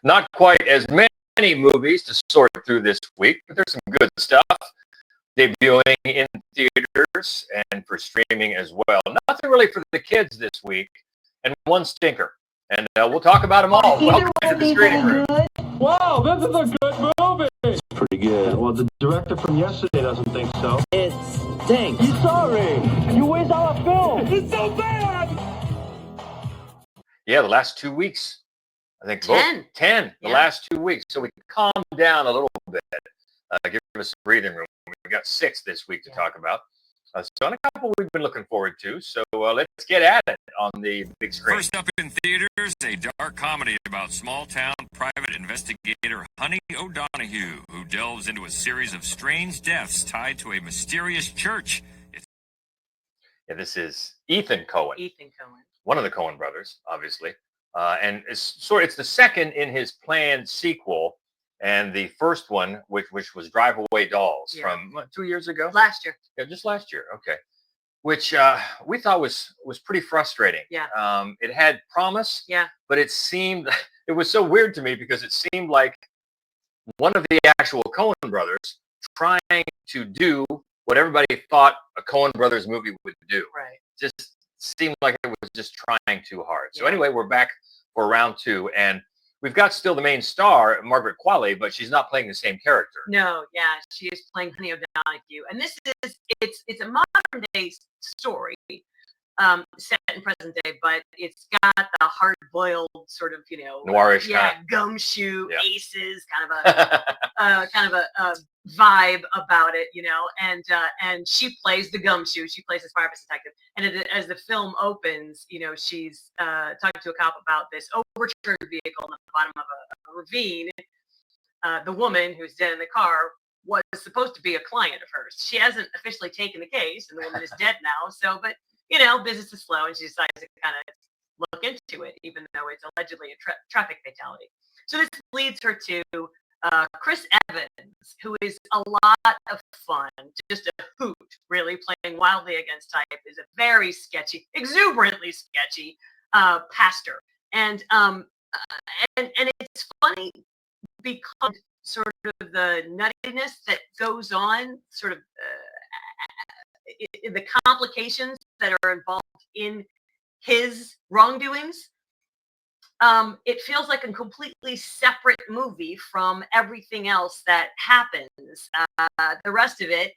Not quite as many movies to sort through this week, but there's some good stuff debuting in theaters and for streaming as well. Nothing really for the kids this week, and one stinker. And we'll talk about them all. Welcome to the screening room. Wow, this is a good movie. It's pretty good. Well, the director from yesterday doesn't think so. It stinks. He's sorry. You waste our film. It's so bad. Yeah, the last 2 weeks. I think 10 the last 2 weeks. So we can calm down a little bit. Give us a breathing room. We got 6 this week to talk about. So on a couple we've been looking forward to. So let's get at it on the big screen. First up in theaters, a dark comedy about small-town private investigator Honey O'Donoghue, who delves into a series of strange deaths tied to a mysterious church. This is Ethan Coen. Ethan Coen. One of the Coen brothers, obviously. And it's the second in his planned sequel. And the first one, which was Drive Away Dolls from 2 years ago? Last year. Yeah, just last year. Okay. Which we thought was pretty frustrating. Yeah. It had promise. Yeah. But it was so weird to me because it seemed like one of the actual Coen brothers trying to do what everybody thought a Coen brothers movie would do. Right. Just seemed like it was just trying too hard. So anyway, we're back for round 2, and we've got still the main star, Margaret Qualley, but she's not playing the same character. No, she is playing Honey O'Donoghue, and this is it's a modern day story, set in present day, but it's got the hard boiled sort of noirish gumshoe aces kind of a vibe about it, and she plays the gumshoe. She plays this private detective, and as the film opens, she's talking to a cop about this overturned vehicle in the bottom of a ravine. The woman who's dead in the car was supposed to be a client of hers. She hasn't officially taken the case, and the woman is dead now. So, but business is slow, and she decides to kind of look into it, even though it's allegedly a traffic fatality. So this leads her to Chris Evans, who is a lot of fun, just a hoot, really, playing wildly against type, is a very sketchy, exuberantly sketchy pastor. And it's funny because sort of the nuttiness that goes on, sort of the complications that are involved in his wrongdoings. It feels like a completely separate movie from everything else that happens. The rest of it,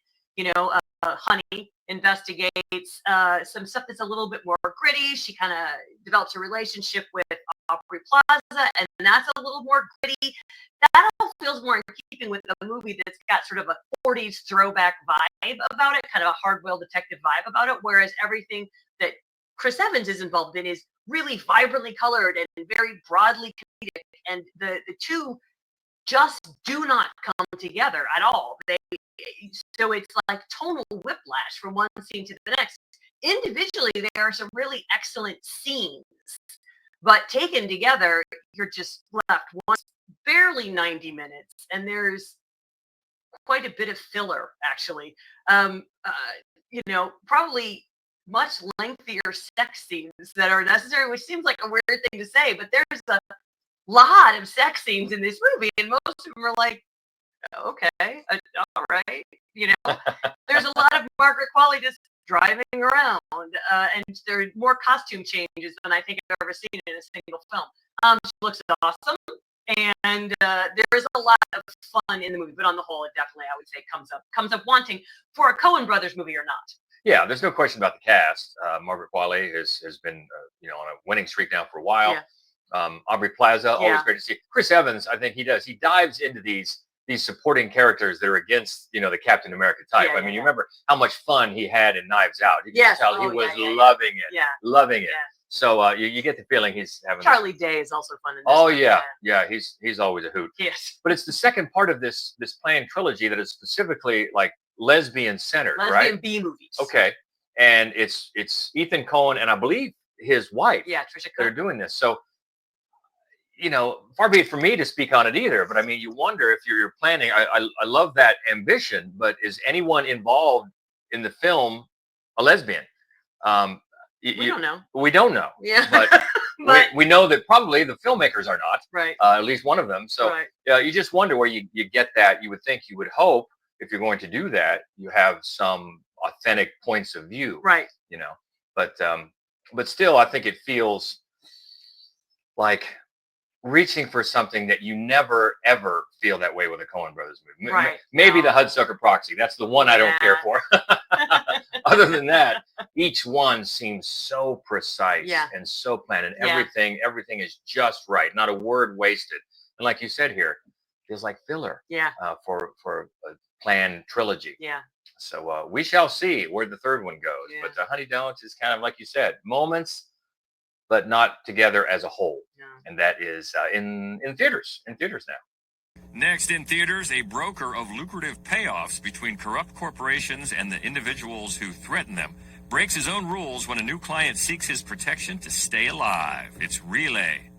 Honey investigates some stuff that's a little bit more gritty. She kind of develops a relationship with Aubrey Plaza, and that's a little more gritty. That all feels more in keeping with the movie that's got sort of a 40s throwback vibe about it, kind of a hard-boiled detective vibe about it, whereas everything that Chris Evans is involved in is really vibrantly colored and very broadly comedic, and the two just do not come together at all. So it's like tonal whiplash from one scene to the next. Individually, there are some really excellent scenes, but taken together, you're just left barely 90 minutes, and there's quite a bit of filler, actually. Probably much lengthier sex scenes that are necessary, which seems like a weird thing to say, but there's a lot of sex scenes in this movie, and most of them are like, okay, all right, there's a lot of Margaret Qualley just driving around, and there are more costume changes than I think I've ever seen in a single film. She looks awesome, and there is a lot of fun in the movie, but on the whole, it definitely, I would say, comes up wanting for a Coen brothers movie or not. Yeah, there's no question about the cast. Margaret Qualley has been on a winning streak now for a while. Aubrey Plaza, always great to see. Chris Evans, I think he dives into these supporting characters that are against the Captain America type. You remember how much fun he had in Knives Out. You can tell he was loving it. Loving it. So you get the feeling he's having. Charlie Day is also fun in this. Oh yeah, he's always a hoot. Yes. But it's the second part of this planned trilogy that is specifically like lesbian centered, right? Lesbian B movies. Okay, and it's Ethan Coen and I believe his wife. Yeah, Trisha Coen. That are doing this. So far be it from me to speak on it either, but I mean, you wonder if you're planning. I love that ambition, but is anyone involved in the film a lesbian? We don't know. We don't know. Yeah. But But we know that probably the filmmakers are not, right. at least one of them. So Right. you just wonder where you get that. You would think, you would hope, if you're going to do that, you have some authentic points of view, Right. you know. But still, I think it feels like reaching for something that you never ever feel that way with a Coen Brothers movie. Right. Maybe the No. Hudsucker Proxy. That's the one I don't care Yeah. for. Other than that, each one seems so precise Yeah. and so planned, and Yeah. everything is just right. Not a word wasted. And like you said here, feels like filler Yeah. for a planned trilogy. Yeah. So we shall see where the third one goes. Yeah. But Honey Don't is kind of like you said, moments, but not together as a whole. Yeah. And that is in theaters now. Next in theaters, a broker of lucrative payoffs between corrupt corporations and the individuals who threaten them breaks his own rules when a new client seeks his protection to stay alive. It's Relay.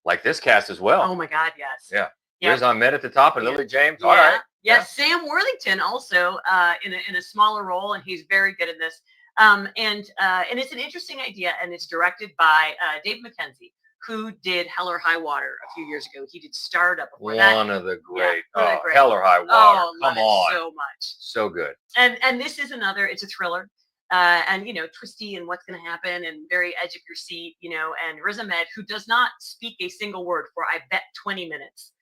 Like this cast as well. Oh my God, yes. Yeah. Yeah. Riz Ahmed at the top and Yeah. Lily James. Yeah. All right. Yeah. Sam Worthington also in a smaller role, and he's very good in this. And it's an interesting idea, and it's directed by Dave McKenzie, who did Hell or High Water a few years ago. He did Startup before that. One of the great. really great. Hell or High Water. Oh, love Come it on. so much. So good. And this is another. It's a thriller. And twisty and what's going to happen and very edge of your seat, and Riz Ahmed, who does not speak a single word for I bet 20 minutes.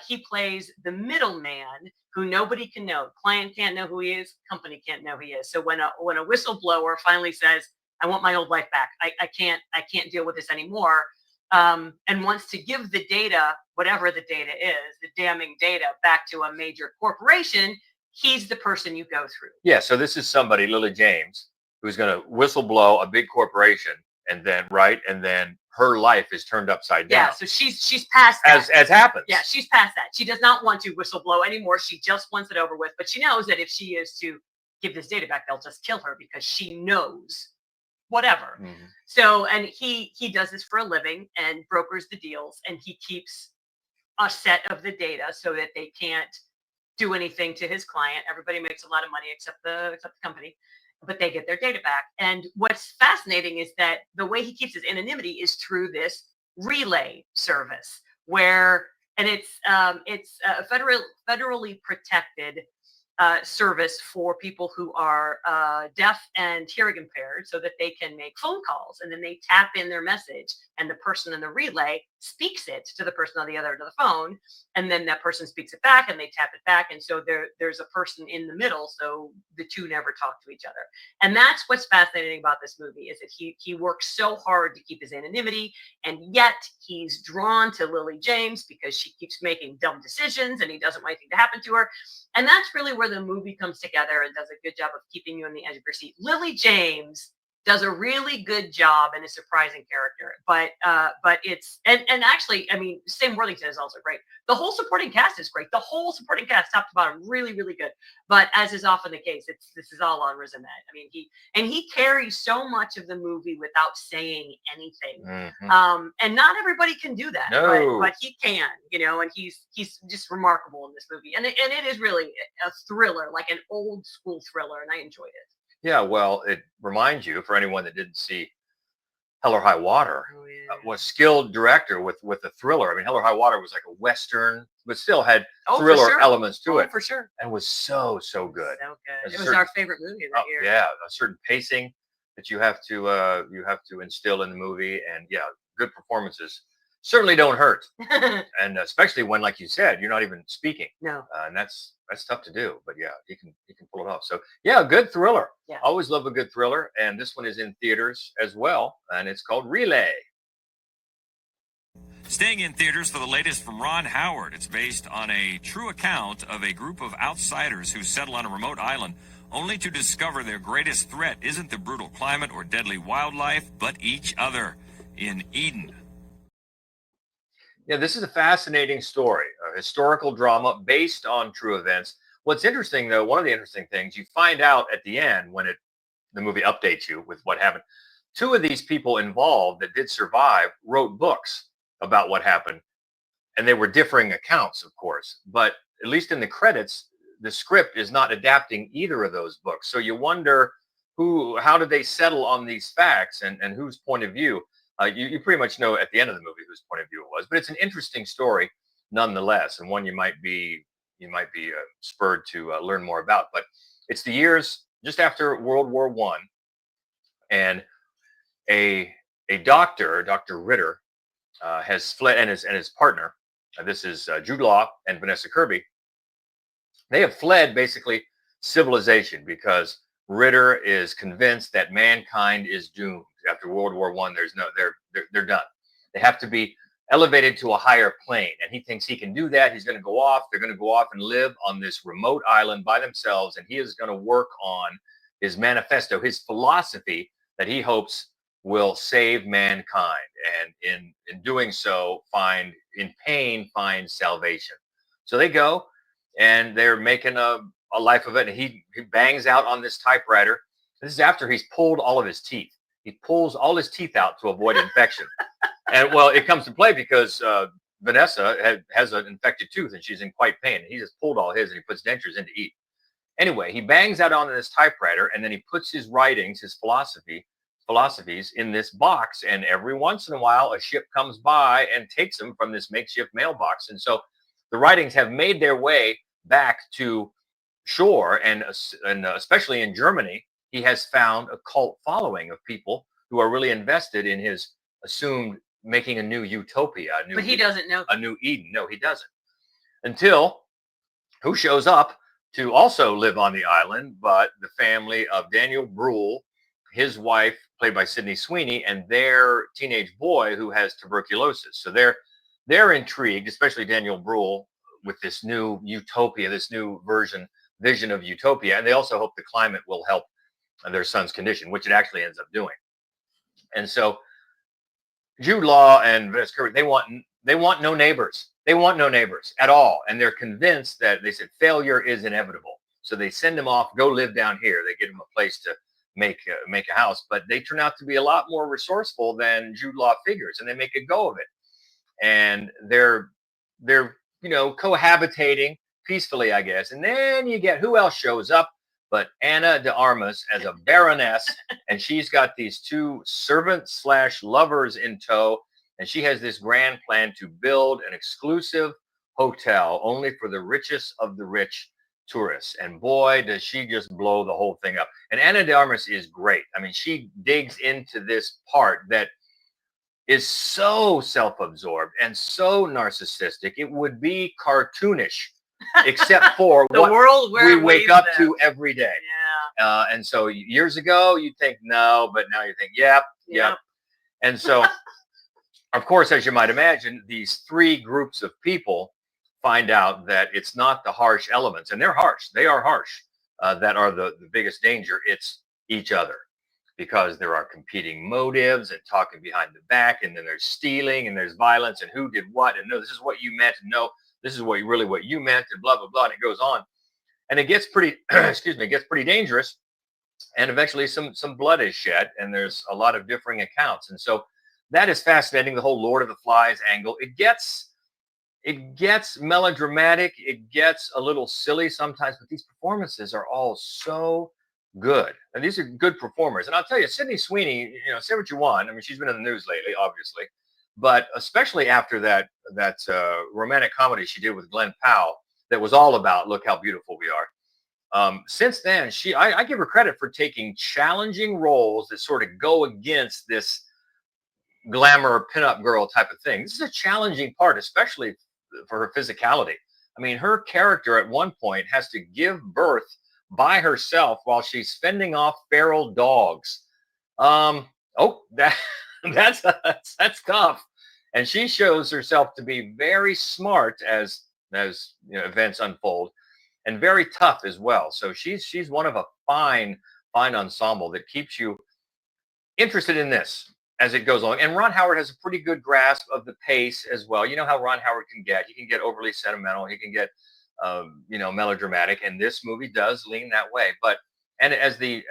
He plays the middleman who nobody can know. Client can't know who he is. Company can't know who he is. So when a whistleblower finally says, "I want my old life back. I can't deal with this anymore," and wants to give the data, whatever the data is, the damning data, back to a major corporation, he's the person you go through. Yeah. So this is somebody, Lily James, who's going to whistleblow a big corporation, and then her life is turned upside down. Yeah, so she's past that. As happens. Yeah, she's past that. She does not want to whistleblow anymore. She just wants it over with. But she knows that if she is to give this data back, they'll just kill her because she knows whatever. Mm-hmm. So, and he does this for a living and brokers the deals, and he keeps a set of the data so that they can't do anything to his client. Everybody makes a lot of money except the company, but they get their data back. And what's fascinating is that the way he keeps his anonymity is through this relay service, and it's a federally protected service for people who are deaf and hearing impaired, so that they can make phone calls, and then they tap in their message, and the person in the relay speaks it to the person on the other end of the phone, and then that person speaks it back, and they tap it back, and so there's a person in the middle, so the two never talk to each other. And that's what's fascinating about this movie, is that he works so hard to keep his anonymity, and yet he's drawn to Lily James because she keeps making dumb decisions, and he doesn't want anything to happen to her. And that's really where the movie comes together and does a good job of keeping you on the edge of your seat. Lily James does a really good job and a surprising character, but it's and actually, I mean, Sam Worthington is also great. The whole supporting cast is great. The whole supporting cast, top to bottom, really, really good. But as is often the case, this is all on Riz Ahmed. I mean, he carries so much of the movie without saying anything. Mm-hmm. And not everybody can do that, but he can, and he's just remarkable in this movie. And it is really a thriller, like an old school thriller, and I enjoyed it. Yeah, well, it reminds you, for anyone that didn't see Hell or High Water, was skilled director with a thriller. I mean, Hell or High Water was like a Western, but still had thriller elements to it. For sure. And was so good. So good. There's It was our favorite movie that year. Yeah, a certain pacing that you have to instill in the movie, and yeah, good performances certainly don't hurt. And especially when, like you said, you're not even speaking. No. And that's tough to do, but yeah, he can pull it off. So yeah, good thriller. Yeah. Always love a good thriller, and this one is in theaters as well, and it's called Relay. Staying in theaters for the latest from Ron Howard. It's based on a true account of a group of outsiders who settle on a remote island only to discover their greatest threat isn't the brutal climate or deadly wildlife, but each other. In Eden. Yeah, this is a fascinating story, a historical drama based on true events. What's interesting, though, one of the interesting things you find out at the end when the movie updates you with what happened. Two of these people involved that did survive wrote books about what happened, and they were differing accounts, of course. But at least in the credits, the script is not adapting either of those books. So you wonder how did they settle on these facts, and whose point of view? You pretty much know at the end of the movie whose point of view it was, but it's an interesting story nonetheless, and one you might be spurred to learn more about. But it's the years just after World War I, and a doctor, Dr. Ritter, has fled, and his partner. This is Jude Law and Vanessa Kirby. They have fled basically civilization because Ritter is convinced that mankind is doomed. After World War I, they're done. They have to be elevated to a higher plane, and he thinks he can do that. He's going to go off. They're going to go off and live on this remote island by themselves, and he is going to work on his manifesto, his philosophy that he hopes will save mankind, and in doing so, find salvation. So they go, and they're making a life of it. And he bangs out on this typewriter. This is after he's pulled all of his teeth. He pulls all his teeth out to avoid infection. And well, it comes to play because Vanessa has an infected tooth, and she's in quite pain. He just pulled all his, and he puts dentures in to eat. Anyway, he bangs out on this typewriter, and then he puts his writings, his philosophies in this box. And every once in a while, a ship comes by and takes them from this makeshift mailbox. And so the writings have made their way back to shore, and especially in Germany, he has found a cult following of people who are really invested in his assumed making a new utopia. But he doesn't know. A new Eden. No, he doesn't. Until who shows up to also live on the island, but the family of Daniel Bruhl, his wife, played by Sydney Sweeney, and their teenage boy who has tuberculosis. So they're intrigued, especially Daniel Bruhl, with this new utopia, this new vision of utopia. And they also hope the climate will help their son's condition, which it actually ends up doing. And so Jude Law and Vanessa Kirby, they want no neighbors. They want no neighbors at all. And they're convinced that, they said, failure is inevitable. So they send him off, go live down here. They give him a place to make a house, but they turn out to be a lot more resourceful than Jude Law figures, and they make a go of it. And they're cohabitating peacefully, I guess. And then you get, who else shows up but Ana de Armas as a baroness, and she's got these two servants/lovers in tow, and she has this grand plan to build an exclusive hotel only for the richest of the rich tourists. And boy, does she just blow the whole thing up. And Ana de Armas is great. I mean, she digs into this part that is so self-absorbed and so narcissistic, it would be cartoonish, except for the world where we wake up to every day. Yeah. And so years ago, you'd think no, but now you think, yep. And so, of course, as you might imagine, these three groups of people find out that it's not the harsh elements, and they're harsh. They are harsh. That are the biggest danger. It's each other, because there are competing motives and talking behind the back, and then there's stealing, and there's violence, and who did what, and no, this is what you meant, and no, this is what you meant, and blah blah blah, and it goes on, and it gets pretty it gets pretty dangerous, and eventually some blood is shed, and there's a lot of differing accounts. And so that is fascinating, the whole Lord of the Flies angle. It gets melodramatic, it gets a little silly sometimes, but these performances are all so good, and these are good performers. And I'll tell you, Sydney Sweeney, say what you want, I mean, she's been in the news lately, obviously, but especially after that romantic comedy she did with Glenn Powell that was all about look how beautiful we are. Since then, I give her credit for taking challenging roles that sort of go against this glamour pinup girl type of thing. This is a challenging part, especially for her physicality. I mean, her character at one point has to give birth by herself while she's fending off feral dogs. That's tough. And she shows herself to be very smart as events unfold, and very tough as well. So she's one of a fine ensemble that keeps you interested in this as it goes along. And Ron Howard has a pretty good grasp of the pace as well. You know how Ron Howard can get. He can get overly sentimental. He can get melodramatic, and this movie does lean that way. And as the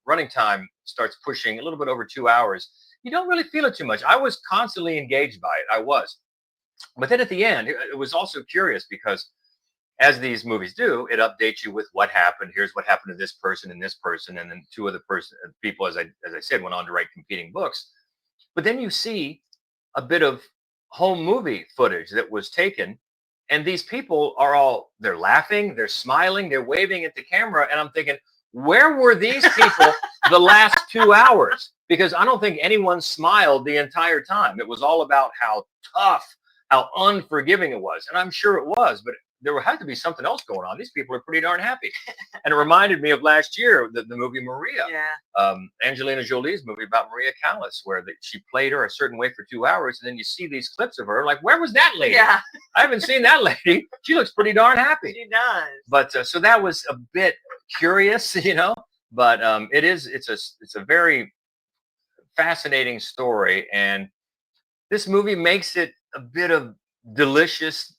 running time starts pushing a little bit over 2 hours, you don't really feel it too much. I was constantly engaged by it. I was. But then at the end, it was also curious because as these movies do, it updates you with what happened. Here's what happened to this person and this person, and then two other people, as I said, went on to write competing books. But then you see a bit of home movie footage that was taken, and these people are they're laughing, they're smiling, they're waving at the camera, and I'm thinking, where were these people the last 2 hours? Because I don't think anyone smiled the entire time. It was all about how tough, how unforgiving it was, and I'm sure it was, but there had to be something else going on. These people are pretty darn happy. And it reminded me of last year, the movie Maria. Yeah. Angelina Jolie's movie about Maria Callas, where she played her a certain way for 2 hours, and then you see these clips of her, like, where was that lady? Yeah. I haven't seen that lady. She looks pretty darn happy. She does. But so that was a bit curious, but it's a very fascinating story, and this movie makes it a bit of delicious,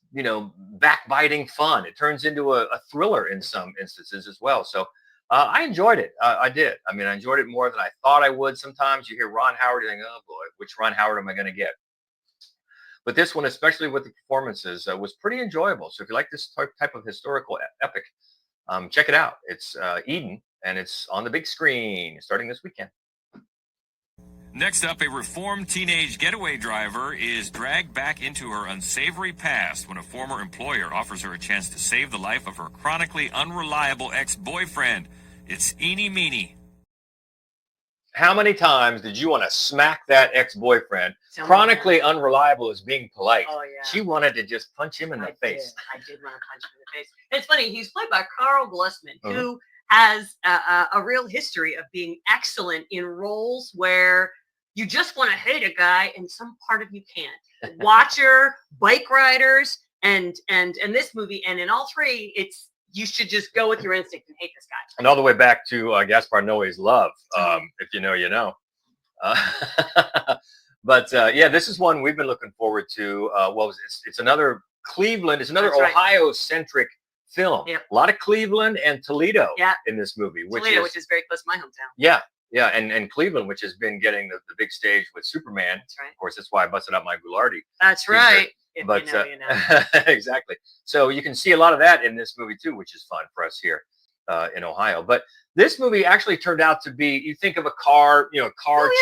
backbiting fun. It turns into a thriller in some instances as well. So I enjoyed it. I did. I mean, I enjoyed it more than I thought I would. Sometimes you hear Ron Howard, you think, oh boy, which Ron Howard am I going to get? But this one, especially with the performances, was pretty enjoyable. So if you like this type of historical epic, check it out. It's Eden, and it's on the big screen starting this weekend. Next up, a reformed teenage getaway driver is dragged back into her unsavory past when a former employer offers her a chance to save the life of her chronically unreliable ex-boyfriend. It's Eenie Meanie. How many times did you want to smack that ex-boyfriend? Chronically unreliable is being polite. Oh, yeah. She wanted to just punch him in the face. I did want to punch him in the face. It's funny. He's played by Carl Glusman, who has a real history of being excellent in roles where you just want to hate a guy and some part of you can't. Watcher, Bike Riders, and this movie. And in all three, you should just go with your instinct and hate this guy. And all the way back to Gaspar Noé's Love. If you know, you know. But yeah, this is one we've been looking forward to. It's another Cleveland. It's another Ohio-centric film. Yep. A lot of Cleveland and Toledo in this movie. Which is very close to my hometown. Yeah. Yeah, and Cleveland, which has been getting the big stage with Superman. That's right. Of course, that's why I busted out my Goulardi. That's right. But you know. Exactly. So you can see a lot of that in this movie too, which is fun for us here in Ohio. But this movie actually turned out to be, you think of a car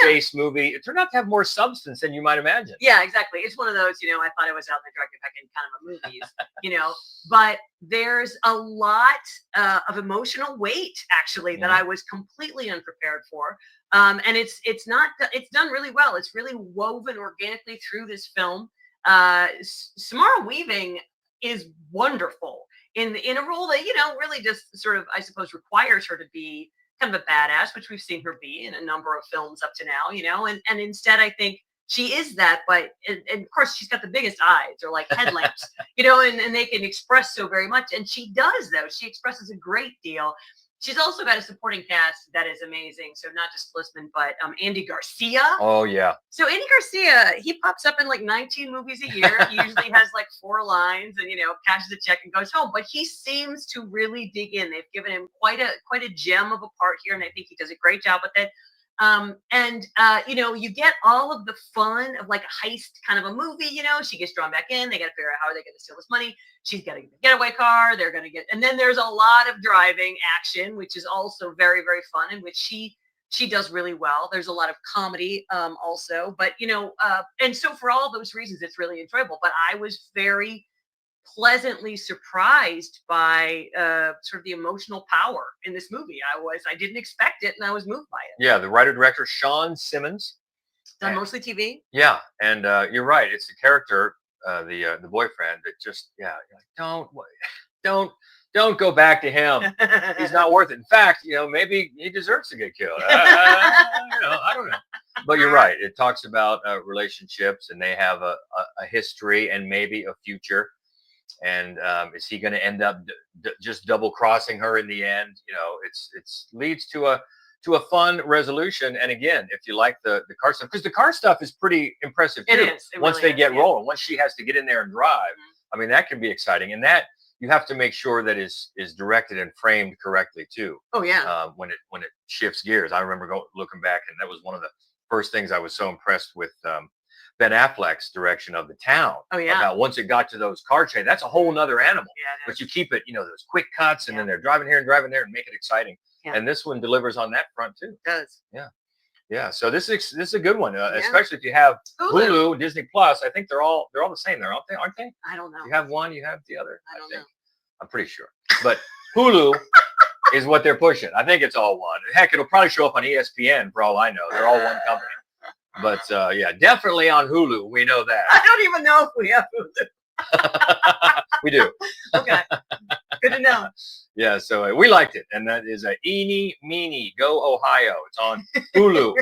chase movie. It turned out to have more substance than you might imagine. Yeah, exactly. It's one of those, I thought I was out in the dark back in kind of a movies, but there's a lot of emotional weight actually that I was completely unprepared for. And it's done really well. It's really woven organically through this film. Samara Weaving is wonderful in a role that, really just sort of, I suppose, requires her to be kind of a badass, which we've seen her be in a number of films up to now, and instead I think she is that, but and of course she's got the biggest eyes, or like headlamps, and they can express so very much. And she does, though. She expresses a great deal. She's also got a supporting cast that is amazing. So not just Glusman, but Andy Garcia. Oh, yeah. So Andy Garcia, he pops up in like 19 movies a year. He usually has like 4 lines and, cashes a check and goes home. But he seems to really dig in. They've given him quite a gem of a part here, and I think he does a great job with it. You get all of the fun of like a heist kind of a movie. She gets drawn back in. They got to figure out how they're going to steal this money. She's got to get the getaway car. They're going to and then there's a lot of driving action, which is also very, very fun, and which she does really well. There's a lot of comedy also, but and so for all those reasons, it's really enjoyable. But I was very pleasantly surprised by sort of the emotional power in this movie. I didn't expect it, and I was moved by it. Yeah, the writer-director Sean Simmons. Done mostly TV. Yeah, and you're right. It's the character, the boyfriend, that just don't go back to him. He's not worth it. In fact, maybe he deserves to get killed. I don't know. But you're right. It talks about relationships, and they have a history and maybe a future. And is he going to end up just double crossing her in the end? It's leads to a fun resolution. And again, if you like the car stuff, because the car stuff is pretty impressive too. It is. Once they get rolling, once she has to get in there and drive, I mean, that can be exciting. And that you have to make sure that is directed and framed correctly too. Oh yeah. When it shifts gears, I remember looking back, and that was one of the first things I was so impressed with Ben Affleck's direction of The Town. Oh yeah. About once it got to those car chases, that's a whole nother animal. Yeah, but you keep it, those quick cuts, and then they're driving here and driving there and make it exciting. Yeah. And this one delivers on that front too. It does. Yeah. Yeah. So this is a good one, especially if you have Hulu, Disney Plus. I think they're all the same there, aren't they? I don't know. You have one, you have the other. I don't know. I'm pretty sure. But Hulu is what they're pushing. I think it's all one. Heck, it'll probably show up on ESPN for all I know. They're all one company. But yeah, definitely on Hulu. We know that. I don't even know if we have Hulu. We do. Okay. Good to know. Yeah, so we liked it. And that is a Eenie Meanie, Go Ohio. It's on Hulu.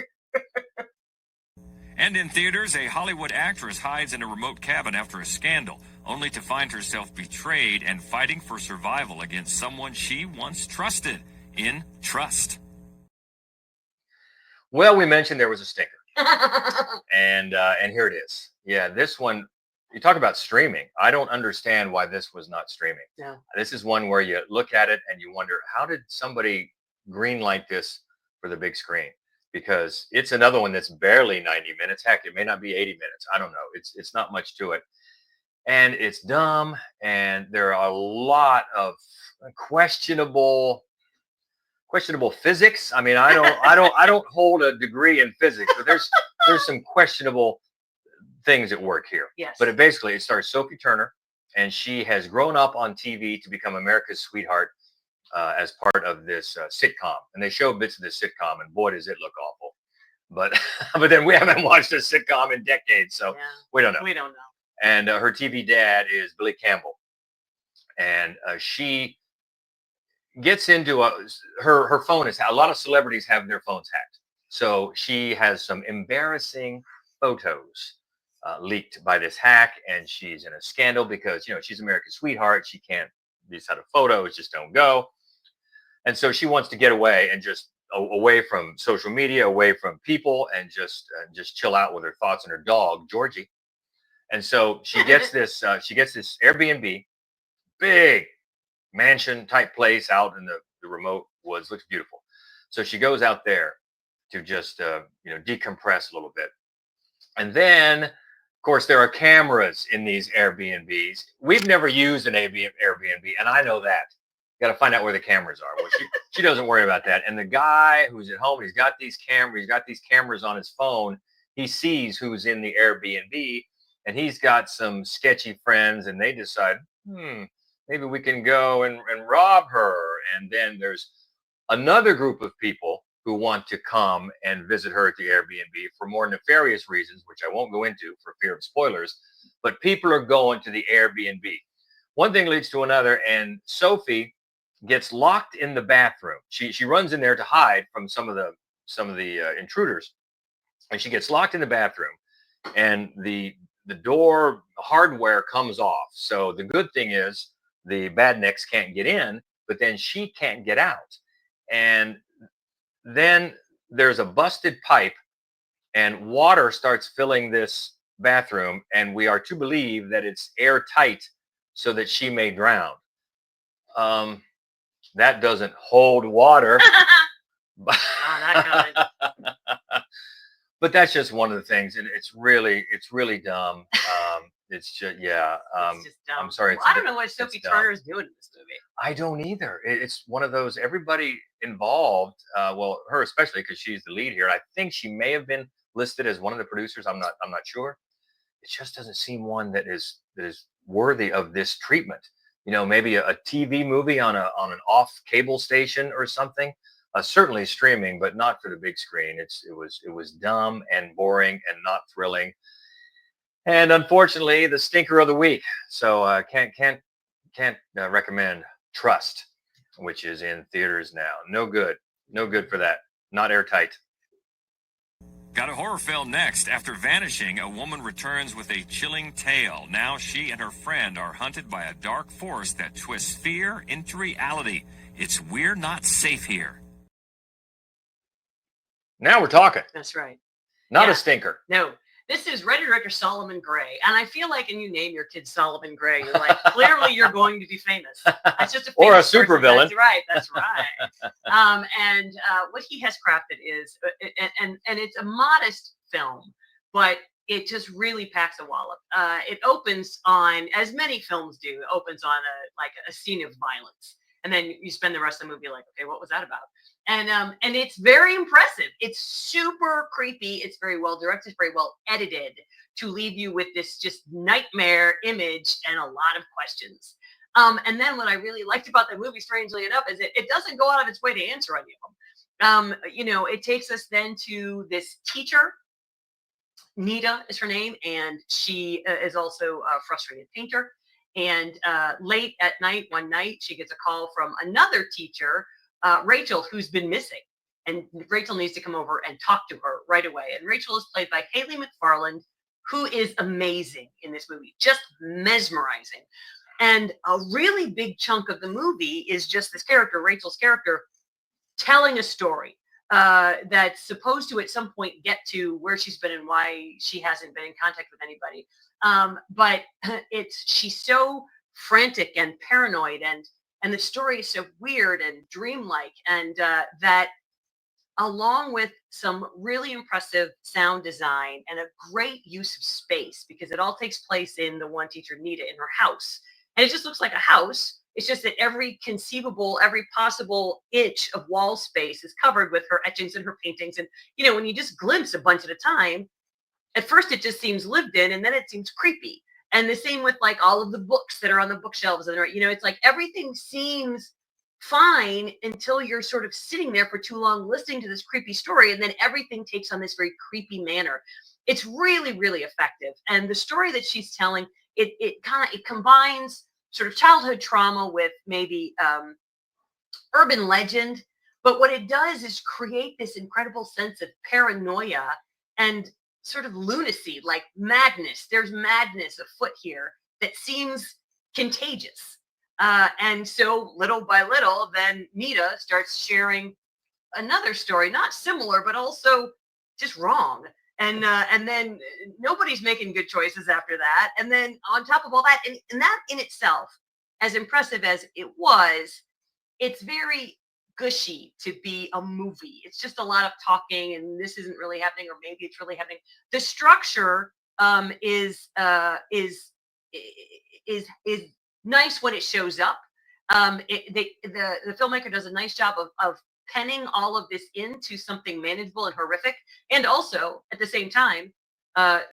And in theaters, a Hollywood actress hides in a remote cabin after a scandal, only to find herself betrayed and fighting for survival against someone she once trusted. In Trust. Well, we mentioned there was a stinker. And here it is. Yeah, this one, you talk about streaming. I don't understand why this was not streaming. No. This is one where you look at it and you wonder, how did somebody greenlight this for the big screen? Because it's another one that's barely 90 minutes. Heck, it may not be 80 minutes. I don't know. It's not much to it. And it's dumb. And there are a lot of questionable physics. I mean, I don't hold a degree in physics, but there's some questionable things at work here. Yes. But it stars Sophie Turner, and she has grown up on TV to become America's sweetheart as part of this sitcom. And they show bits of this sitcom, and boy, does it look awful. But but then we haven't watched a sitcom in decades, so we don't know. We don't know. And her TV dad is Billy Campbell, and she gets into her phone is a lot of celebrities have their phones hacked. So she has some embarrassing photos leaked by this hack, and she's in a scandal because she's America's sweetheart. She can't, these kind of photos just don't go. And so she wants to get away and just away from social media, away from people, and just chill out with her thoughts and her dog, Georgie. And so she gets this Airbnb, big mansion type place out in the remote woods. Looks beautiful. So she goes out there to just decompress a little bit. And then, of course, there are cameras in these Airbnbs. We've never used an Airbnb, and I know that. Got to find out where the cameras are. Well, she doesn't worry about that. And the guy who's at home, he's got these cameras on his phone. He sees who's in the Airbnb, and he's got some sketchy friends, and they decide, maybe we can go and rob her. And then there's another group of people who want to come and visit her at the Airbnb for more nefarious reasons, which I won't go into for fear of spoilers. But people are going to the Airbnb. One thing leads to another, and Sophie gets locked in the bathroom. She runs in there to hide from some of the intruders, and she gets locked in the bathroom. And the door hardware comes off. So the good thing is the badniks can't get in, but then she can't get out. And then there's a busted pipe, and water starts filling this bathroom, and we are to believe that it's airtight so that she may drown. That doesn't hold water. But that's just one of the things, and it's really dumb. It's just it's just dumb. I'm sorry. I don't know what Sophie Turner is doing in this movie. I don't either. It's one of those, everybody involved, well, her especially, because she's the lead here. I think she may have been listed as one of the producers. I'm not sure. It just doesn't seem one that is worthy of this treatment. Maybe a TV movie on an off cable station or something. Certainly streaming, but not for the big screen. It was dumb and boring and not thrilling. And unfortunately, the stinker of the week. So can't recommend Trust, which is in theaters now. No good for that. Not airtight. Got a horror film next. After vanishing, a woman returns with a chilling tale. Now she and her friend are hunted by a dark force that twists fear into reality. It's We're Not Safe Here. Now we're talking. That's right. Not a stinker. No. This is writer director Solomon Gray, and I feel like, and you name your kid Solomon Gray, you're like, clearly you're going to be famous. That's just a or a supervillain. That's right. And what he has crafted is, and it's a modest film, but it just really packs a wallop. It opens on, as many films do, it opens on a scene of violence, and then you spend the rest of the movie like, okay, what was that about? And it's very impressive. It's super creepy. It's very well directed, very well edited to leave you with this just nightmare image and a lot of questions. And then what I really liked about the movie, strangely enough, is it doesn't go out of its way to answer any of them. It takes us then to this teacher. Nita is her name, and she is also a frustrated painter. And late at night, one night, she gets a call from another teacher, Rachel, who's been missing. And Rachel needs to come over and talk to her right away. And Rachel is played by Haley McFarland, who is amazing in this movie, just mesmerizing. And a really big chunk of the movie is just this character, Rachel's character, telling a story that's supposed to at some point get to where she's been and why she hasn't been in contact with anybody. But she's so frantic and paranoid, and the story is so weird and dreamlike, and that, along with some really impressive sound design and a great use of space, because it all takes place in the one teacher, Nita, in her house. And it just looks like a house. It's just that every possible inch of wall space is covered with her etchings and her paintings. And, when you just glimpse a bunch at a time, at first it just seems lived in, and then it seems creepy. And the same with like all of the books that are on the bookshelves. And, it's like everything seems fine until you're sort of sitting there for too long listening to this creepy story. And then everything takes on this very creepy manner. It's really, really effective. And the story that she's telling, it combines sort of childhood trauma with maybe urban legend. But what it does is create this incredible sense of paranoia and sort of lunacy, like madness. There's madness afoot here that seems contagious. And so little by little, then Nita starts sharing another story, not similar, but also just wrong. And then nobody's making good choices after that. And then on top of all that, and that in itself, as impressive as it was, it's very gushy to be a movie. It's just a lot of talking, and this isn't really happening, or maybe it's really happening. The structure is nice when it shows up. The filmmaker does a nice job of penning all of this into something manageable and horrific. And also, at the same time,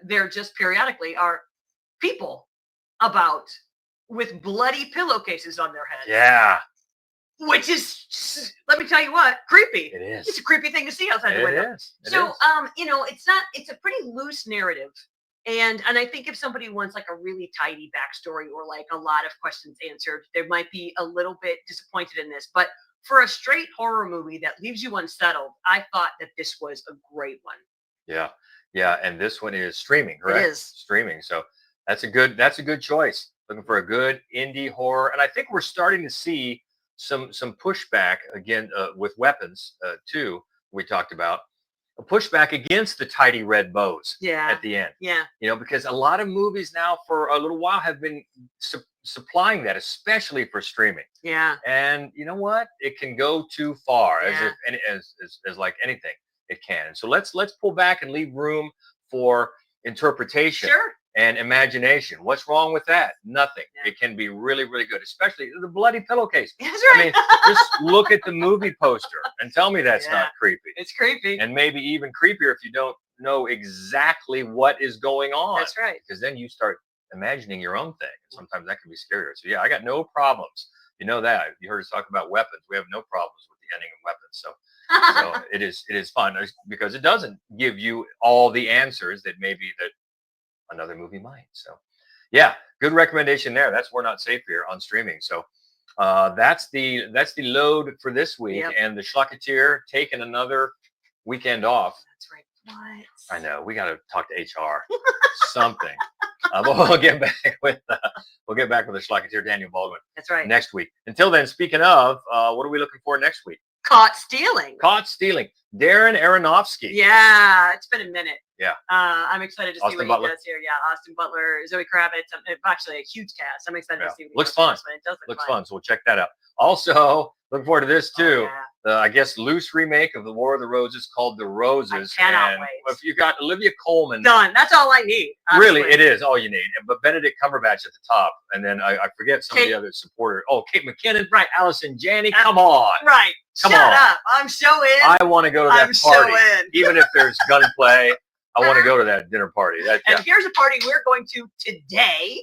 there just periodically are people about with bloody pillowcases on their heads. Yeah. Which is, let me tell you what, creepy. It is. It's a creepy thing to see outside the window. It is. It's a pretty loose narrative. And I think if somebody wants like a really tidy backstory or like a lot of questions answered, they might be a little bit disappointed in this. But for a straight horror movie that leaves you unsettled, I thought that this was a great one. Yeah. Yeah. And this one is streaming, correct? It is. Streaming. So that's a good choice. Looking for a good indie horror. And I think we're starting to see some pushback again with weapons too. We talked about a pushback against the tidy red bows at the end. Yeah. Because a lot of movies now for a little while have been supplying that, especially for streaming. Yeah. And you know what? It can go too far, as like anything, it can. And so let's pull back and leave room for interpretation. Sure. And imagination. What's wrong with that? Nothing. Yeah. It can be really, really good, especially the bloody pillowcase. That's right. I mean, just look at the movie poster and tell me that's not creepy. It's creepy. And maybe even creepier if you don't know exactly what is going on. That's right. Because then you start imagining your own thing. Sometimes that can be scarier. So yeah, I got no problems. You know that. You heard us talk about weapons. We have no problems with the ending of weapons. So it is fun because it doesn't give you all the answers that maybe that another movie might. So yeah, good recommendation there. That's We're Not Safe Here on streaming. So that's the load for this week. Yep. And the Schlocketeer taking another weekend off. That's right. What? I know, we got to talk to HR something. We'll get back with the Schlocketeer, Daniel Baldwin. That's right. Next week. Until then, speaking of, what are we looking for next week? Caught stealing. Darren Aronofsky. Yeah, it's been a minute. Yeah. I'm excited to see Austin what Butler. he does here. Yeah, Austin Butler, Zoe Kravitz. Actually a huge cast. I'm excited to see what he Looks does fun. this one. It does look Looks fun. So we'll check that out. Also, Looking forward to this too. Oh, I guess loose remake of the War of the Roses called The Roses. I cannot and wait. If you got Olivia Colman, done. That's all I need. Honestly. Really, it is all you need. But Benedict Cumberbatch at the top, and then I forget some of the other supporters. Oh, Kate McKinnon, right? Allison Janney, come on, right? Come Shut on. up! I'm so in. I want to go to that I'm party, so in. even if there's gunplay. I want to go to that dinner party. And here's a party we're going to today.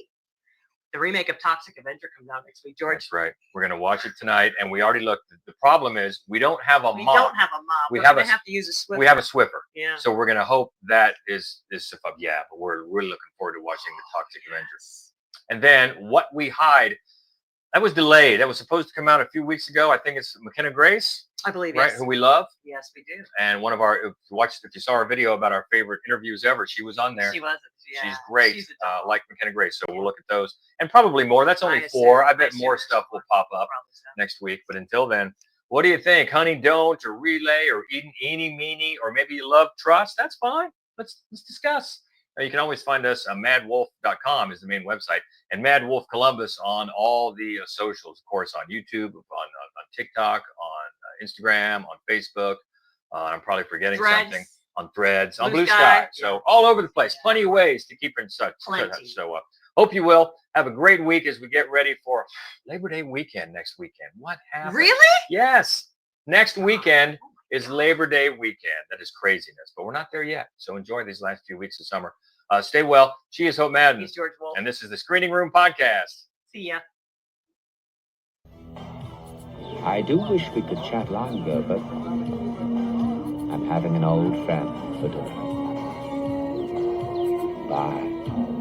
The remake of Toxic Avenger comes out next week, George. That's right. We're going to watch it tonight, and we already looked. The problem is we don't have a mop. We don't have a mop. We're going to have to use a Swiffer. We have a Swiffer. Yeah. So we're going to hope that is up. Yeah, but we're looking forward to watching the Toxic Avengers. And then What We Hide. That was delayed. That was supposed to come out a few weeks ago. I think it's McKenna Grace. I believe, right, yes. who we love. Yes, we do. And one of our, if you saw our video about our favorite interviews ever, she was on there. She was. Yeah. She's great, like McKenna Grace. So we'll look at those. And probably more. That's only 4. I bet more stuff will pop up next week. But until then, what do you think? Honey, Don't, or Relay, or Eenie Meanie, or maybe you love Trust? That's fine. Let's discuss. You can always find us on MaddWolf.com is the main website, and MaddWolf Columbus on all the socials, of course, on YouTube, on TikTok, on Instagram, on Facebook. I'm probably forgetting something. On Threads, on Blue Sky. So all over the place. Plenty of ways to keep in touch. So hope you will. Have a great week as we get ready for Labor Day weekend next weekend. What happened? Really? Yes. Next weekend is Labor Day weekend. That is craziness, but we're not there yet. So enjoy these last few weeks of summer. Stay well. She is Hope Madden. He's George Wolf. And this is the Screening Room Podcast. See ya. I do wish we could chat longer, but I'm having an old friend for dinner. Bye.